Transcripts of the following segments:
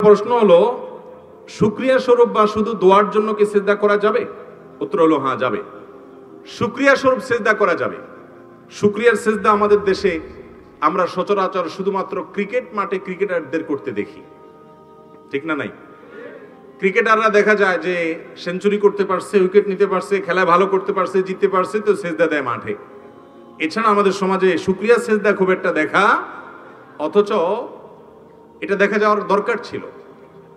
প্রশ্ন হলো, শুকরিয়া স্বরূপ বা শুধু দোয়ার জন্য কি সিজদা করা যাবে? উত্তর হলো হ্যাঁ, যাবে। শুকরিয়া স্বরূপ সিজদা করা যাবে। শুকরিয়ার সিজদা আমাদের দেশে আমরা সচরাচর শুধুমাত্র ক্রিকেট মাঠে ক্রিকেটারদের করতে দেখি, ঠিক না? নাই, ক্রিকেটাররা দেখা যায় যে সেঞ্চুরি করতে পারছে, উইকেট নিতে পারছে, খেলায় ভালো করতে পারছে, জিততে পারছে, তো সিজদা দেয় মাঠে। এছাড়া আমাদের সমাজে শুকরিয়া সিজদা খুব একটা দেখা, অথচ এটা দেখা যাওয়ার দরকার ছিল।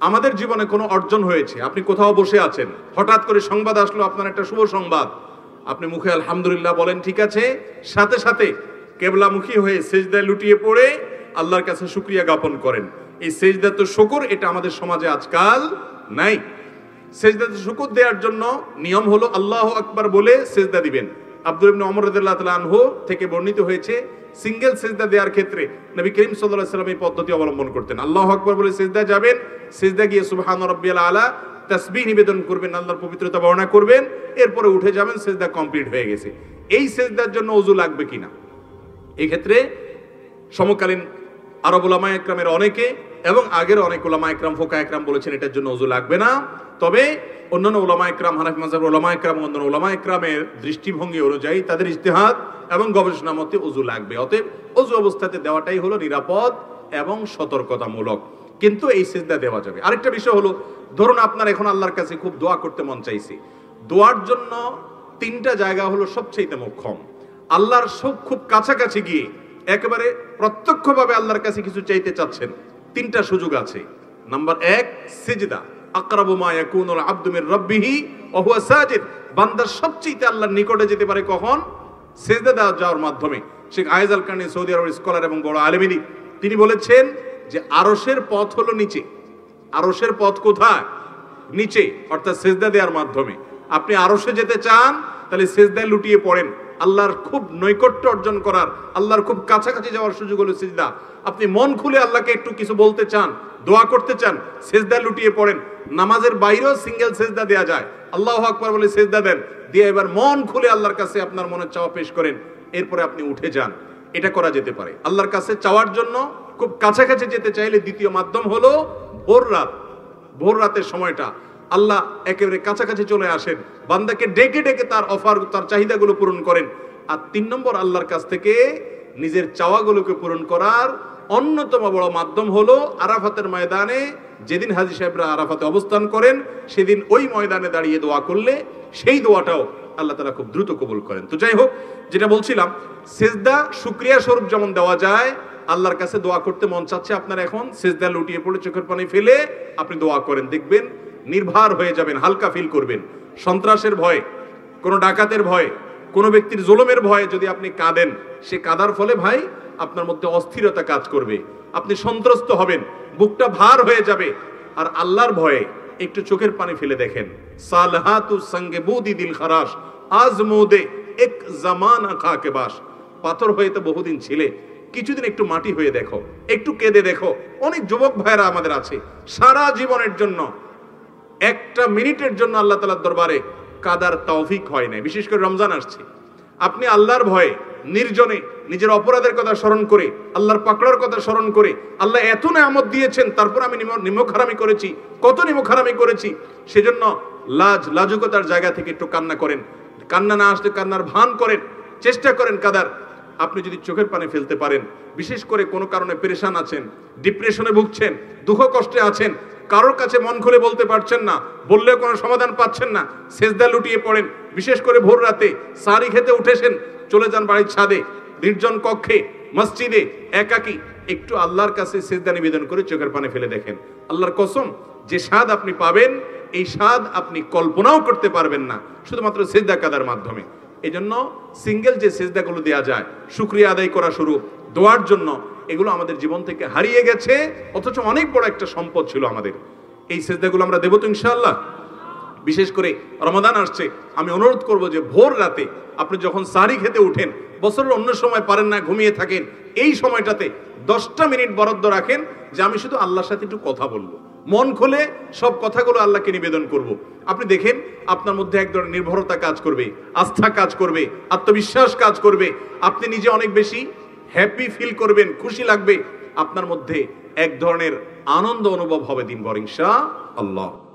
আমাদের জীবনে কোনো অর্জন হয়েছে, আপনি কোথাও বসে আছেন, হঠাৎ করে সংবাদ আসলো আপনার একটা শুভ সংবাদ, আপনি মুখে আলহামদুলিল্লাহ বলেন, ঠিক আছে, সাথে সাথে কেবলামুখী হয়ে সিজদায় লুটিয়ে পড়ে আল্লাহর কাছে শুকরিয়া জ্ঞাপন করেন। এই সিজদাত শুকর এটা আমাদের সমাজে আজকাল নাই। সিজদাত শুকর দেওয়ার জন্য নিয়ম হলো আল্লাহু আকবার বলে সিজদা দিবেন। আব্দুল ইবনে ওমর রাদিয়াল্লাহু তাআলা আনহু থেকে বর্ণিত হয়েছে, সিঙ্গেল সিজদা দেওয়ার ক্ষেত্রে নবী করিম সাল্লাল্লাহু আলাইহি ওয়াসাল্লাম এই পদ্ধতি অবলম্বন করতেন। আল্লাহু আকবার বলে সিজদা যাবেন, সিজদা গিয়ে সুবহান রাব্বিয়াল আলা তাসবিহ নিবেদন করবেন, আল্লাহর পবিত্রতা বর্ণনা করবেন, এরপরে উঠে যাবেন, সিজদা কমপ্লিট হয়ে গেছে। এই সিজদার জন্য ওযু লাগবে কিনা, এই ক্ষেত্রে সমকালীন আরব উলামা একরামের অনেকে এবং আগের অনেক উলামা একরাম, ফোকা একরাম বলেছেন এটার জন্য ওযু লাগবে না। তবে অন্যান্য উলামা একরাম, হানাফি মাযহাবের উলামা একরাম, অন্যান্য উলামা একরামের দৃষ্টিভঙ্গি অনুযায়ী তাদের ইজতিহাদ এবং গবেষণা মতে ওযু লাগবে। অতএব ওযু অবস্থাতে দেওয়াটাই হলো নিরাপদ এবং সতর্কতামূলক, কিন্তু এই সিজদা দেওয়া যাবে। আরেকটা বিষয় হলো, ধরুন আপনার এখন আল্লাহর কাছে খুব দোয়া করতে মন চাইছে। দোয়ার জন্য তিনটা জায়গা হলো সবচেয়ে মোক্ষম। আল্লাহর সব খুব কাছাকাছি গিয়ে একেবারে প্রত্যক্ষভাবে আল্লাহর কাছে কিছু চাইতে চাচ্ছেন, তিনটা সুযোগ আছে। নাম্বার 1, সিজদা। আকরাবু মা ইয়াকুনুল আবদু মির রাব্বিহি ওয়া হুয়া সাজিদ। বান্দা সবচেয়ে আল্লাহর নিকটে যেতে পারে কখন? সিজদা যাওয়ার মাধ্যমে। শেখ আয়েজ আল কারনী, সৌদি আরবের স্কলার এবং বড় আলেমিনী, তিনি বলেছেন যে আরশের পথ হলো নিচে। আরশের পথ কোথায়? নিচে, অর্থাৎ সিজদা দেওয়ার মাধ্যমে। আপনি আরশে যেতে চান, তাহলে সিজদায় লুটিয়ে পড়েন। আল্লাহর খুব নৈকট্য অর্জন করার, আল্লাহর খুব কাছাকাছি যাওয়ার সুযোগ হলো সিজদা। আপনি মন খুলে আল্লাহকে একটু কিছু বলতে চান, দোয়া করতে চান, সিজদায় লুটিয়ে পড়েন। নামাজের বাইরেও সিঙ্গেল সিজদা দেয়া যায়। আল্লাহু আকবার বলে সিজদা দেন, দিয়ে এবার মন খুলে আল্লাহর কাছে আপনার মনের চাওয়া পেশ করেন, এরপরে আপনি উঠে যান। এটা করা যেতে পারে। আল্লাহর কাছে চাওয়ার জন্য খুব কাছাকাছি যেতে চাইলে দ্বিতীয় মাধ্যম হলো ভোর রাত। ভোর রাতের সময়টা আল্লাহ একেবারে কাছাকাছি চলে আসেন, বান্দাকে ডেকে ডেকে তার অফার, তার চাহিদাগুলো পূরণ করেন। আর 3 নম্বর, আল্লাহর কাছ থেকে নিজের চাওয়াগুলোকে পূরণ করার অন্যতম বড় মাধ্যম হলো আরাফাতের ময়দানে, যেদিন হাজী সাহেবরা আরাফাতে অবস্থান করেন, সেদিন ওই ময়দানে দাঁড়িয়ে দোয়া করলে সেই দোয়াটাও আল্লাহ তাআলা খুব দ্রুত কবুল করেন। তো যাই হোক, যেটা বলছিলাম, সিজদা শুকরিয়া স্বরূপ যেমন দেওয়া যায়, আল্লাহর কাছে দোয়া করতে মন চাচ্ছে আপনার এখন, সিজদা লুটিয়ে পড়ে চোখের পানি ফেলে আপনি দোয়া করেন, দেখবেন নির্ভার হয়ে যাবেন, হালকা ফিল করবেন। সন্ত্রাসের ভয়ে, কোনো ডাকাতের ভয়ে, কোনো ব্যক্তির জুলুমের ভয়ে যদি আপনি কাঁদেন, সে কাঁদার ফলে ভাই আপনার মধ্যে অস্থিরতা কাজ করবে, আপনি সন্ত্রস্ত হবেন, বুকটা ভার হয়ে যাবে। আর আল্লাহর ভয়ে একটু চোখের পানি ফেলে দেখেন, সালহাতু সঙ্গে বুদি দিল খারাস আজমুদে এক জামানা খাকে বাস। পাথর হয়ে তো বহুদিন ছিলে, কিছুদিন একটু মাটি হয়ে দেখো, একটু কেঁদে দেখো। অনেক যুবক ভাইরা আমাদের আছে, সারা জীবনের জন্য একটা মিনিটের জন্য আল্লাহ তাআলার দরবারে কাদার তৌফিক হয় না। বিশেষ করে রমজান আসছে, আপনি আল্লাহর ভয়ে নির্জনে নিজের অপরাধের কথা স্মরণ করে, আল্লাহর পাকড়ার কথা স্মরণ করে, আল্লাহ এত নেয়ামত দিয়েছেন, তারপর আমি নিমক-হারামি করেছি, কত নিমক-হারামি করেছি, সেজন্য লাজুকতার জায়গা থেকে একটু কান্না করেন। কান্না না আসলে কান্নার ভান করেন, চেষ্টা করেন কাদার। আপনি যদি চোখের পানি ফেলতে পারেন, বিশেষ করে কোনো কারণে পেরেশান আছেন, ডিপ্রেশনে ভুগছেন, দুঃখ কষ্টে আছেন, কারোর কাছে মন খুলে বলতে পারছেন না, বললেও কোনো সমাধান পাচ্ছেন না, সিজদা লুটিয়ে পড়েন। বিশেষ করে ভোর রাতে সারি খেতে উঠেছেন, চলে যান বাড়ির ছাদে, নির্জন কক্ষে, মসজিদে, একাকী, একটু আল্লাহর কাছে সিজদা নিবেদন করে চোখের পানি ফেলে দেখেন। আল্লাহর কসম, যে স্বাদ আপনি পাবেন, এই স্বাদ আপনি কল্পনাও করতে পারবেন না, শুধুমাত্র সিজদা কাদার মাধ্যমে। এই জন্য সিঙ্গেল যে সিজদাগুলো দেওয়া যায় শুকরিয়া আদায় করা শুরু দোয়ার জন্য, এগুলো আমাদের জীবন থেকে হারিয়ে গেছে, অথচ অনেক বড় একটা সম্পদ ছিল আমাদের। এই সিজদাগুলো আমরা দেব তো ইনশাআল্লাহ। বিশেষ করে রমাদান আসছে, আমি অনুরোধ করব যে ভোর রাতে আপনি যখন সাহরি খেতে উঠেন, বছরের অন্য সময় পারেন না, ঘুমিয়ে থাকেন, এই সময়টাতে 10টা মিনিট বরাদ্দ রাখেন যে আমি শুধু আল্লাহর সাথে একটু কথা বলবো, মন খুলে সব কথাগুলো আল্লাহকে নিবেদন করব। আপনি দেখেন আপনার মধ্যে এক ধরনের নির্ভরতা কাজ করবে, আস্থা কাজ করবে, আত্মবিশ্বাস কাজ করবে, আপনি নিজে অনেক বেশি হ্যাপি ফিল করবেন, খুশি লাগবে, আপনার মধ্যে এক ধরনের আনন্দ অনুভব হবে দিনভর ইনশাআল্লাহ।